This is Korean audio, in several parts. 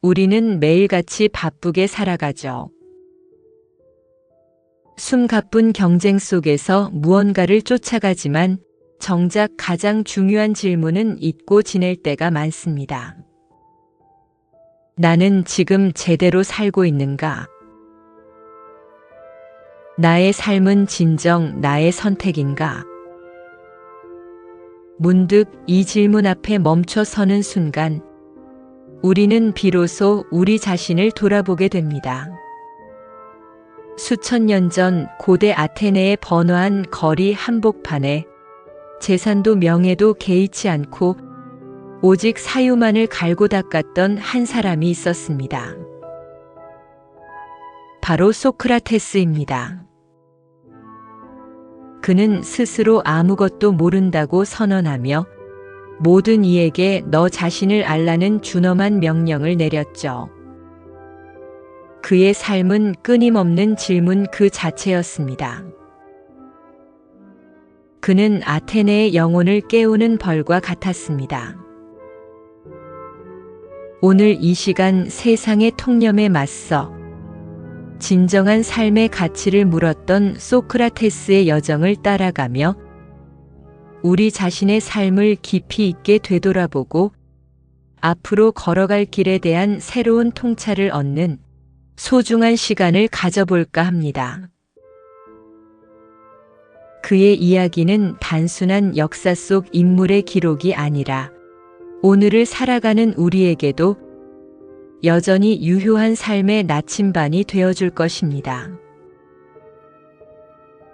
우리는 매일같이 바쁘게 살아가죠. 숨가쁜 경쟁 속에서 무언가를 쫓아가지만 정작 가장 중요한 질문은 잊고 지낼 때가 많습니다. 나는 지금 제대로 살고 있는가? 나의 삶은 진정 나의 선택인가? 문득 이 질문 앞에 멈춰 서는 순간 우리는 비로소 우리 자신을 돌아보게 됩니다. 수천 년 전 고대 아테네의 번화한 거리 한복판에 재산도 명예도 개의치 않고 오직 사유만을 갈고 닦았던 한 사람이 있었습니다. 바로 소크라테스입니다. 그는 스스로 아무것도 모른다고 선언하며 모든 이에게 너 자신을 알라는 준엄한 명령을 내렸죠. 그의 삶은 끊임없는 질문 그 자체였습니다. 그는 아테네의 영혼을 깨우는 벌과 같았습니다. 오늘 이 시간 세상의 통념에 맞서 진정한 삶의 가치를 물었던 소크라테스의 여정을 따라가며 우리 자신의 삶을 깊이 있게 되돌아보고 앞으로 걸어갈 길에 대한 새로운 통찰을 얻는 소중한 시간을 가져볼까 합니다. 그의 이야기는 단순한 역사 속 인물의 기록이 아니라 오늘을 살아가는 우리에게도 여전히 유효한 삶의 나침반이 되어줄 것입니다.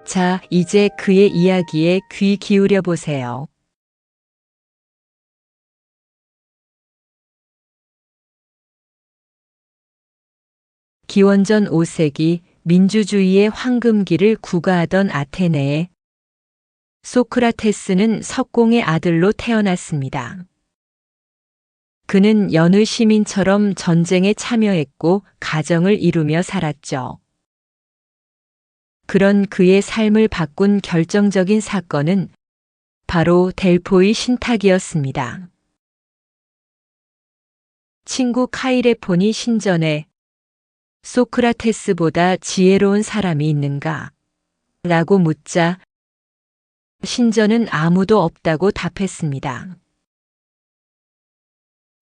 자, 이제 그의 이야기에 귀 기울여 보세요. 기원전 5세기 민주주의의 황금기를 구가하던 아테네에 소크라테스는 석공의 아들로 태어났습니다. 그는 여느 시민처럼 전쟁에 참여했고 가정을 이루며 살았죠. 그런 그의 삶을 바꾼 결정적인 사건은 바로 델포이 신탁이었습니다. 친구 카이레폰이 신전에 소크라테스보다 지혜로운 사람이 있는가? 라고 묻자 신전은 아무도 없다고 답했습니다.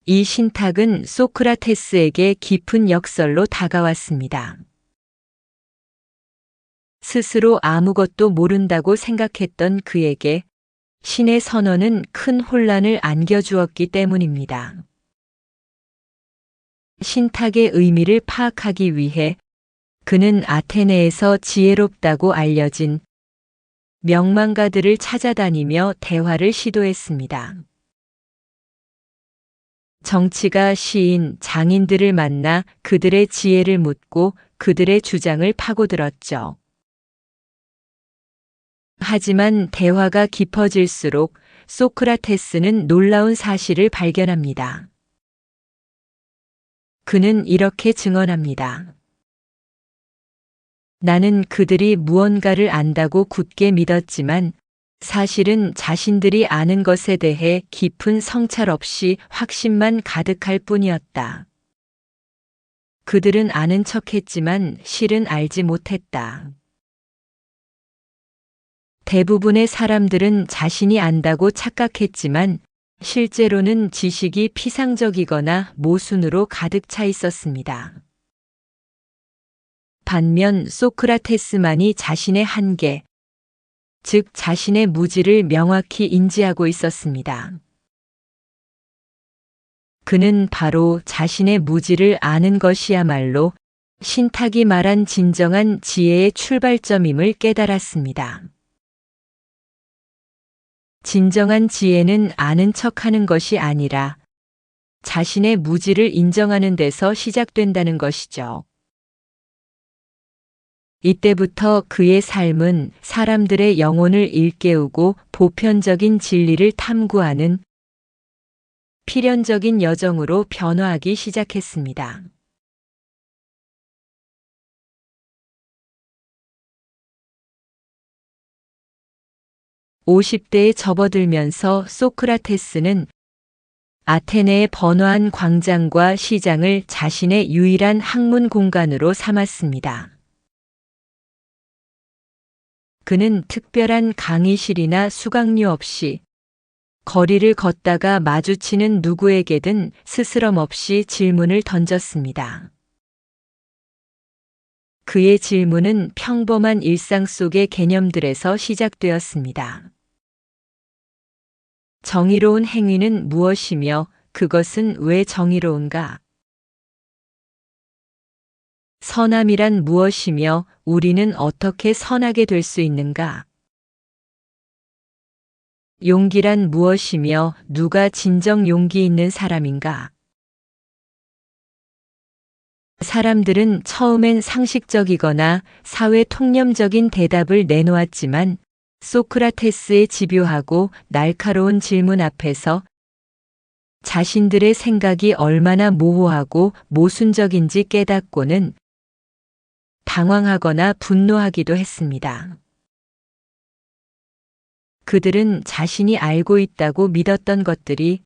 이 신탁은 소크라테스에게 깊은 역설로 다가왔습니다. 스스로 아무것도 모른다고 생각했던 그에게 신의 선언은 큰 혼란을 안겨주었기 때문입니다. 신탁의 의미를 파악하기 위해 그는 아테네에서 지혜롭다고 알려진 명망가들을 찾아다니며 대화를 시도했습니다. 정치가 시인, 장인들을 만나 그들의 지혜를 묻고 그들의 주장을 파고들었죠. 하지만 대화가 깊어질수록 소크라테스는 놀라운 사실을 발견합니다. 그는 이렇게 증언합니다. 나는 그들이 무언가를 안다고 굳게 믿었지만 사실은 자신들이 아는 것에 대해 깊은 성찰 없이 확신만 가득할 뿐이었다. 그들은 아는 척했지만 실은 알지 못했다. 대부분의 사람들은 자신이 안다고 착각했지만 실제로는 지식이 피상적이거나 모순으로 가득 차 있었습니다. 반면 소크라테스만이 자신의 한계, 즉 자신의 무지를 명확히 인지하고 있었습니다. 그는 바로 자신의 무지를 아는 것이야말로 신탁이 말한 진정한 지혜의 출발점임을 깨달았습니다. 진정한 지혜는 아는 척하는 것이 아니라 자신의 무지를 인정하는 데서 시작된다는 것이죠. 이때부터 그의 삶은 사람들의 영혼을 일깨우고 보편적인 진리를 탐구하는 필연적인 여정으로 변화하기 시작했습니다. 50대에 접어들면서 소크라테스는 아테네의 번화한 광장과 시장을 자신의 유일한 학문 공간으로 삼았습니다. 그는 특별한 강의실이나 수강료 없이 거리를 걷다가 마주치는 누구에게든 스스럼 없이 질문을 던졌습니다. 그의 질문은 평범한 일상 속의 개념들에서 시작되었습니다. 정의로운 행위는 무엇이며 그것은 왜 정의로운가? 선함이란 무엇이며 우리는 어떻게 선하게 될 수 있는가? 용기란 무엇이며 누가 진정 용기 있는 사람인가? 사람들은 처음엔 상식적이거나 사회 통념적인 대답을 내놓았지만 소크라테스의 집요하고 날카로운 질문 앞에서 자신들의 생각이 얼마나 모호하고 모순적인지 깨닫고는 당황하거나 분노하기도 했습니다. 그들은 자신이 알고 있다고 믿었던 것들이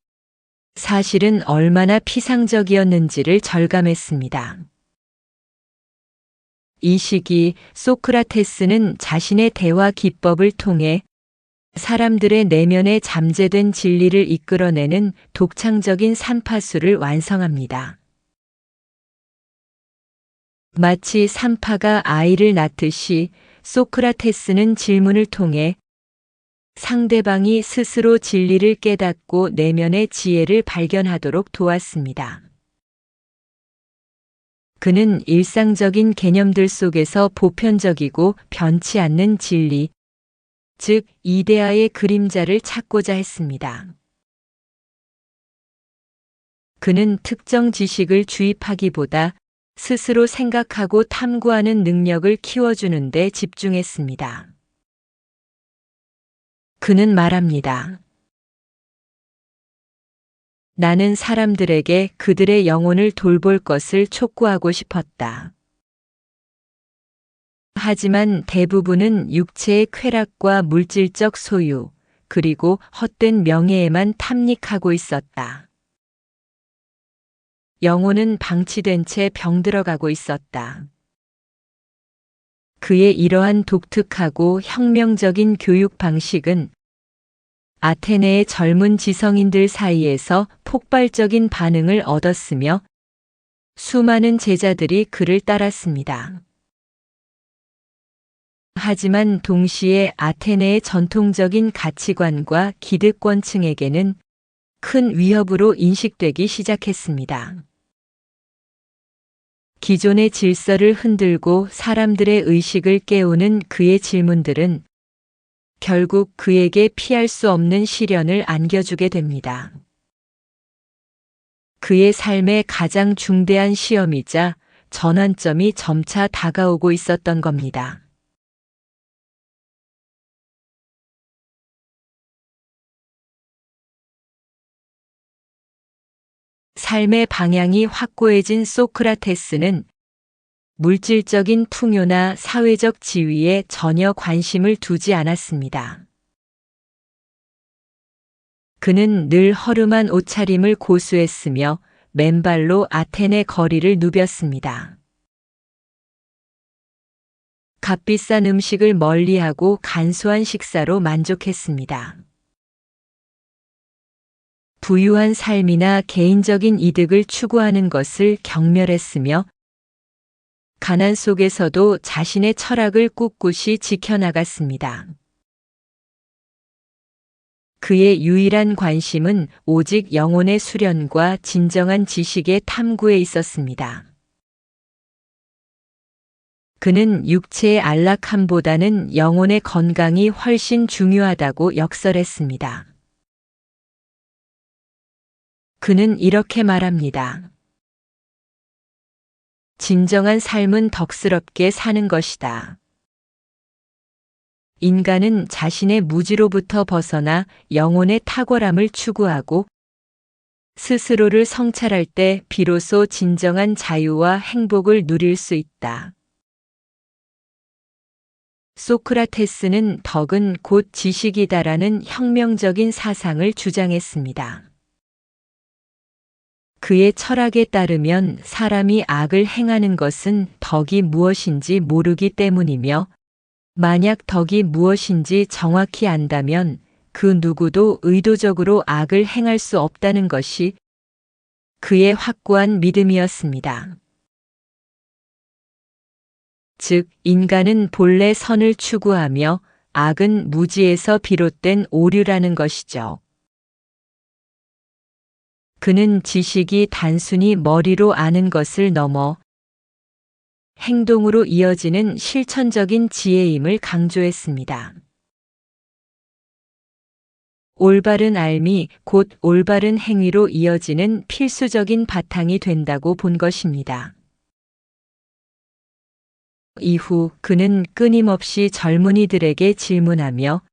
사실은 얼마나 피상적이었는지를 절감했습니다. 이 시기 소크라테스는 자신의 대화 기법을 통해 사람들의 내면에 잠재된 진리를 이끌어내는 독창적인 산파수를 완성합니다. 마치 산파가 아이를 낳듯이 소크라테스는 질문을 통해 상대방이 스스로 진리를 깨닫고 내면의 지혜를 발견하도록 도왔습니다. 그는 일상적인 개념들 속에서 보편적이고 변치 않는 진리, 즉 이데아의 그림자를 찾고자 했습니다. 그는 특정 지식을 주입하기보다 스스로 생각하고 탐구하는 능력을 키워주는 데 집중했습니다. 그는 말합니다. 나는 사람들에게 그들의 영혼을 돌볼 것을 촉구하고 싶었다. 하지만 대부분은 육체의 쾌락과 물질적 소유, 그리고 헛된 명예에만 탐닉하고 있었다. 영혼은 방치된 채 병들어가고 있었다. 그의 이러한 독특하고 혁명적인 교육 방식은 아테네의 젊은 지성인들 사이에서 폭발적인 반응을 얻었으며 수많은 제자들이 그를 따랐습니다. 하지만 동시에 아테네의 전통적인 가치관과 기득권층에게는 큰 위협으로 인식되기 시작했습니다. 기존의 질서를 흔들고 사람들의 의식을 깨우는 그의 질문들은 결국 그에게 피할 수 없는 시련을 안겨주게 됩니다. 그의 삶의 가장 중대한 시험이자 전환점이 점차 다가오고 있었던 겁니다. 삶의 방향이 확고해진 소크라테스는 물질적인 풍요나 사회적 지위에 전혀 관심을 두지 않았습니다. 그는 늘 허름한 옷차림을 고수했으며 맨발로 아테네 거리를 누볐습니다. 값비싼 음식을 멀리하고 간소한 식사로 만족했습니다. 부유한 삶이나 개인적인 이득을 추구하는 것을 경멸했으며 가난 속에서도 자신의 철학을 꿋꿋이 지켜나갔습니다. 그의 유일한 관심은 오직 영혼의 수련과 진정한 지식의 탐구에 있었습니다. 그는 육체의 안락함보다는 영혼의 건강이 훨씬 중요하다고 역설했습니다. 그는 이렇게 말합니다. 진정한 삶은 덕스럽게 사는 것이다. 인간은 자신의 무지로부터 벗어나 영혼의 탁월함을 추구하고 스스로를 성찰할 때 비로소 진정한 자유와 행복을 누릴 수 있다. 소크라테스는 덕은 곧 지식이다라는 혁명적인 사상을 주장했습니다. 그의 철학에 따르면 사람이 악을 행하는 것은 덕이 무엇인지 모르기 때문이며 만약 덕이 무엇인지 정확히 안다면 그 누구도 의도적으로 악을 행할 수 없다는 것이 그의 확고한 믿음이었습니다. 즉, 인간은 본래 선을 추구하며 악은 무지에서 비롯된 오류라는 것이죠. 그는 지식이 단순히 머리로 아는 것을 넘어 행동으로 이어지는 실천적인 지혜임을 강조했습니다. 올바른 알미, 곧 올바른 행위로 이어지는 필수적인 바탕이 된다고 본 것입니다. 이후 그는 끊임없이 젊은이들에게 질문하며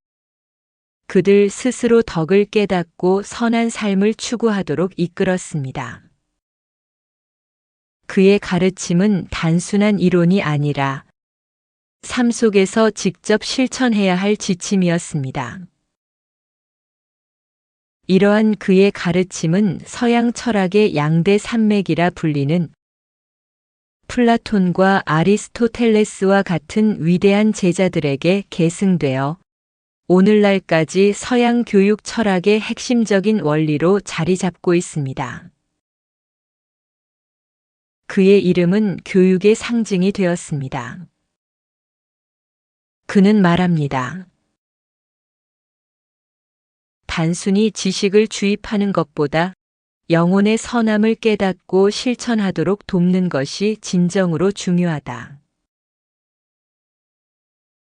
그들 스스로 덕을 깨닫고 선한 삶을 추구하도록 이끌었습니다. 그의 가르침은 단순한 이론이 아니라 삶 속에서 직접 실천해야 할 지침이었습니다. 이러한 그의 가르침은 서양 철학의 양대 산맥이라 불리는 플라톤과 아리스토텔레스와 같은 위대한 제자들에게 계승되어 오늘날까지 서양 교육 철학의 핵심적인 원리로 자리 잡고 있습니다. 그의 이름은 교육의 상징이 되었습니다. 그는 말합니다. 단순히 지식을 주입하는 것보다 영혼의 선함을 깨닫고 실천하도록 돕는 것이 진정으로 중요하다.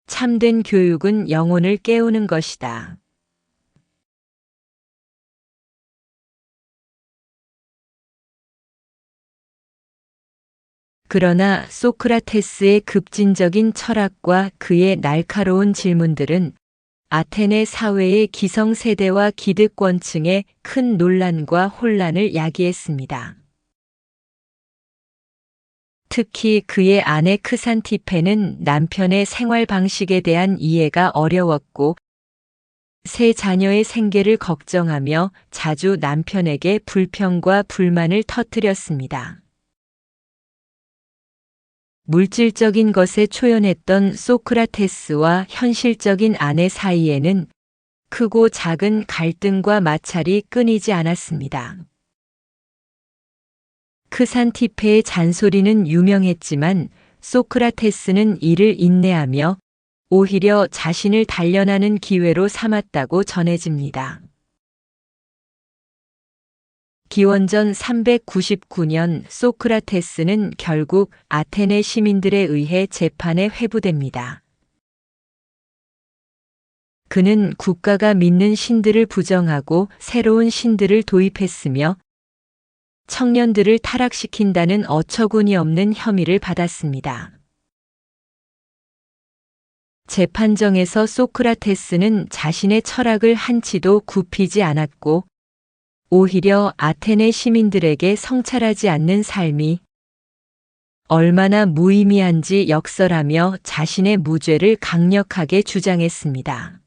참된 교육은 영혼을 깨우는 것이다. 그러나 소크라테스의 급진적인 철학과 그의 날카로운 질문들은 아테네 사회의 기성세대와 기득권층의 큰 논란과 혼란을 야기했습니다. 특히 그의 아내 크산티페는 남편의 생활 방식에 대한 이해가 어려웠고 세 자녀의 생계를 걱정하며 자주 남편에게 불평과 불만을 터뜨렸습니다. 물질적인 것에 초연했던 소크라테스와 현실적인 아내 사이에는 크고 작은 갈등과 마찰이 끊이지 않았습니다. 크산티페의 잔소리는 유명했지만 소크라테스는 이를 인내하며 오히려 자신을 단련하는 기회로 삼았다고 전해집니다. 기원전 399년 소크라테스는 결국 아테네 시민들에 의해 재판에 회부됩니다. 그는 국가가 믿는 신들을 부정하고 새로운 신들을 도입했으며 청년들을 타락시킨다는 어처구니 없는 혐의를 받았습니다. 재판정에서 소크라테스는 자신의 철학을 한치도 굽히지 않았고 오히려 아테네 시민들에게 성찰하지 않는 삶이 얼마나 무의미한지 역설하며 자신의 무죄를 강력하게 주장했습니다.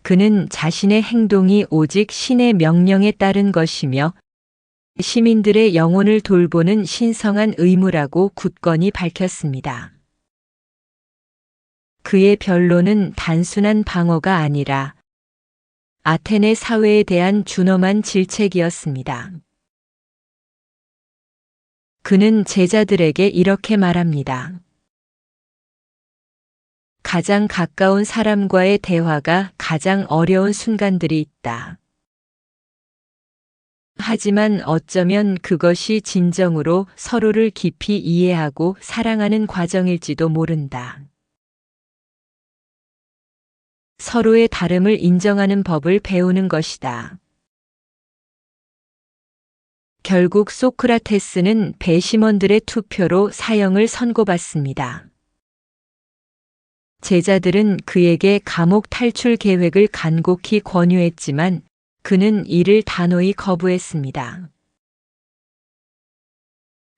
그는 자신의 행동이 오직 신의 명령에 따른 것이며 시민들의 영혼을 돌보는 신성한 의무라고 굳건히 밝혔습니다. 그의 변론은 단순한 방어가 아니라 아테네 사회에 대한 준엄한 질책이었습니다. 그는 제자들에게 이렇게 말합니다. 가장 가까운 사람과의 대화가 가장 어려운 순간들이 있다. 하지만 어쩌면 그것이 진정으로 서로를 깊이 이해하고 사랑하는 과정일지도 모른다. 서로의 다름을 인정하는 법을 배우는 것이다. 결국 소크라테스는 배심원들의 투표로 사형을 선고받습니다. 제자들은 그에게 감옥 탈출 계획을 간곡히 권유했지만 그는 이를 단호히 거부했습니다.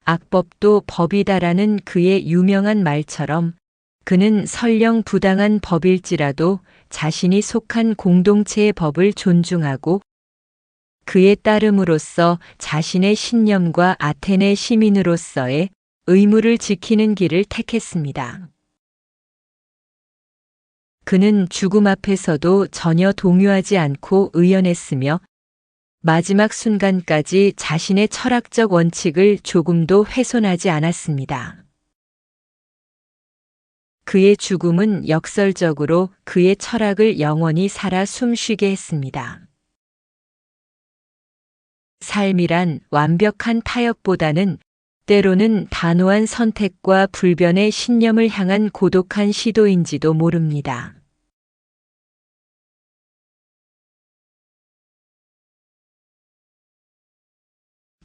악법도 법이다라는 그의 유명한 말처럼 그는 설령 부당한 법일지라도 자신이 속한 공동체의 법을 존중하고 그의 따름으로써 자신의 신념과 아테네 시민으로서의 의무를 지키는 길을 택했습니다. 그는 죽음 앞에서도 전혀 동요하지 않고 의연했으며 마지막 순간까지 자신의 철학적 원칙을 조금도 훼손하지 않았습니다. 그의 죽음은 역설적으로 그의 철학을 영원히 살아 숨쉬게 했습니다. 삶이란 완벽한 타협보다는 때로는 단호한 선택과 불변의 신념을 향한 고독한 시도인지도 모릅니다.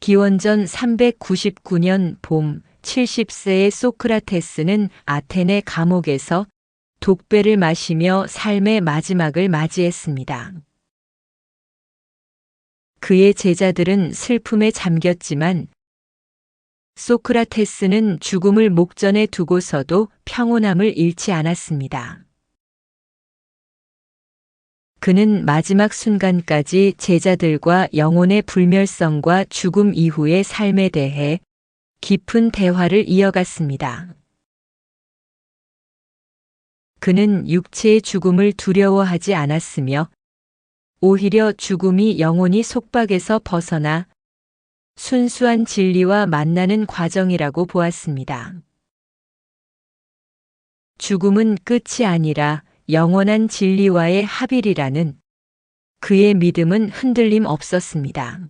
기원전 399년 봄 70세의 소크라테스는 아테네 감옥에서 독배를 마시며 삶의 마지막을 맞이했습니다. 그의 제자들은 슬픔에 잠겼지만 소크라테스는 죽음을 목전에 두고서도 평온함을 잃지 않았습니다. 그는 마지막 순간까지 제자들과 영혼의 불멸성과 죽음 이후의 삶에 대해 깊은 대화를 이어갔습니다. 그는 육체의 죽음을 두려워하지 않았으며 오히려 죽음이 영혼이 속박에서 벗어나 순수한 진리와 만나는 과정이라고 보았습니다. 죽음은 끝이 아니라 영원한 진리와의 합일이라는 그의 믿음은 흔들림 없었습니다.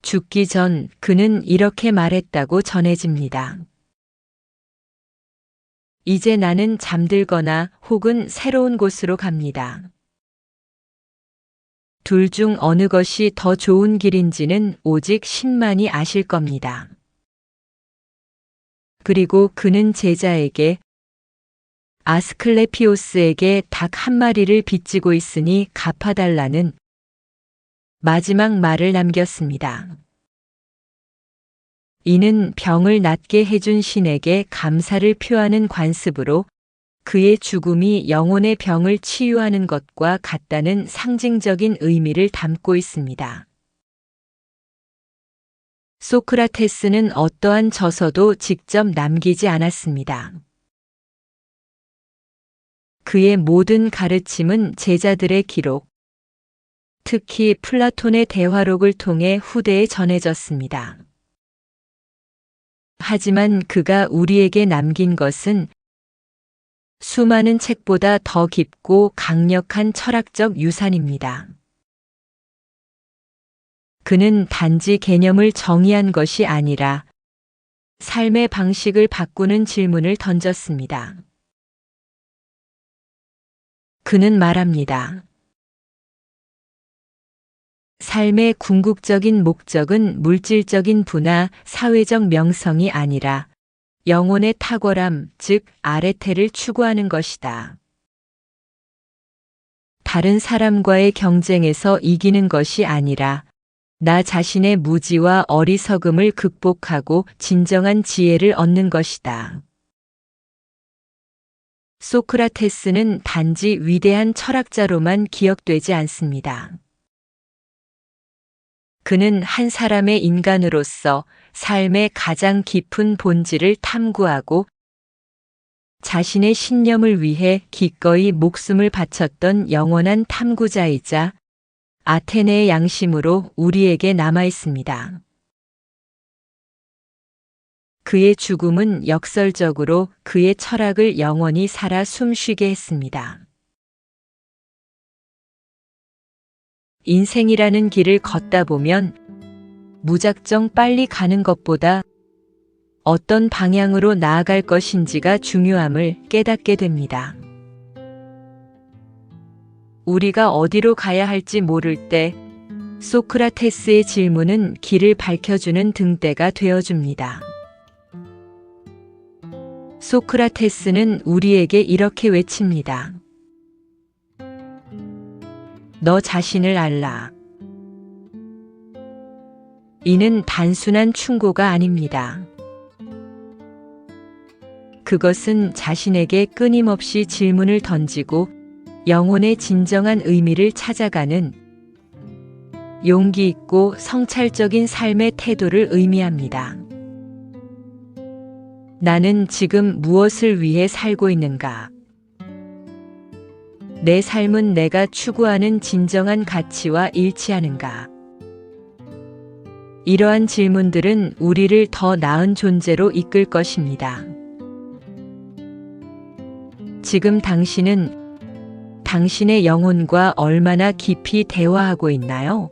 죽기 전 그는 이렇게 말했다고 전해집니다. 이제 나는 잠들거나 혹은 새로운 곳으로 갑니다. 둘 중 어느 것이 더 좋은 길인지는 오직 신만이 아실 겁니다. 그리고 그는 제자에게 아스클레피오스에게 닭 한 마리를 빚지고 있으니 갚아달라는 마지막 말을 남겼습니다. 이는 병을 낫게 해준 신에게 감사를 표하는 관습으로 그의 죽음이 영혼의 병을 치유하는 것과 같다는 상징적인 의미를 담고 있습니다. 소크라테스는 어떠한 저서도 직접 남기지 않았습니다. 그의 모든 가르침은 제자들의 기록, 특히 플라톤의 대화록을 통해 후대에 전해졌습니다. 하지만 그가 우리에게 남긴 것은 수많은 책보다 더 깊고 강력한 철학적 유산입니다. 그는 단지 개념을 정의한 것이 아니라 삶의 방식을 바꾸는 질문을 던졌습니다. 그는 말합니다. 삶의 궁극적인 목적은 물질적인 부나 사회적 명성이 아니라 영혼의 탁월함, 즉 아레테를 추구하는 것이다. 다른 사람과의 경쟁에서 이기는 것이 아니라 나 자신의 무지와 어리석음을 극복하고 진정한 지혜를 얻는 것이다. 소크라테스는 단지 위대한 철학자로만 기억되지 않습니다. 그는 한 사람의 인간으로서 삶의 가장 깊은 본질을 탐구하고 자신의 신념을 위해 기꺼이 목숨을 바쳤던 영원한 탐구자이자 아테네의 양심으로 우리에게 남아 있습니다. 그의 죽음은 역설적으로 그의 철학을 영원히 살아 숨쉬게 했습니다. 인생이라는 길을 걷다 보면 무작정 빨리 가는 것보다 어떤 방향으로 나아갈 것인지가 중요함을 깨닫게 됩니다. 우리가 어디로 가야 할지 모를 때 소크라테스의 질문은 길을 밝혀주는 등대가 되어줍니다. 소크라테스는 우리에게 이렇게 외칩니다. 너 자신을 알라. 이는 단순한 충고가 아닙니다. 그것은 자신에게 끊임없이 질문을 던지고 영혼의 진정한 의미를 찾아가는 용기 있고 성찰적인 삶의 태도를 의미합니다. 나는 지금 무엇을 위해 살고 있는가? 내 삶은 내가 추구하는 진정한 가치와 일치하는가? 이러한 질문들은 우리를 더 나은 존재로 이끌 것입니다. 지금 당신은 당신의 영혼과 얼마나 깊이 대화하고 있나요?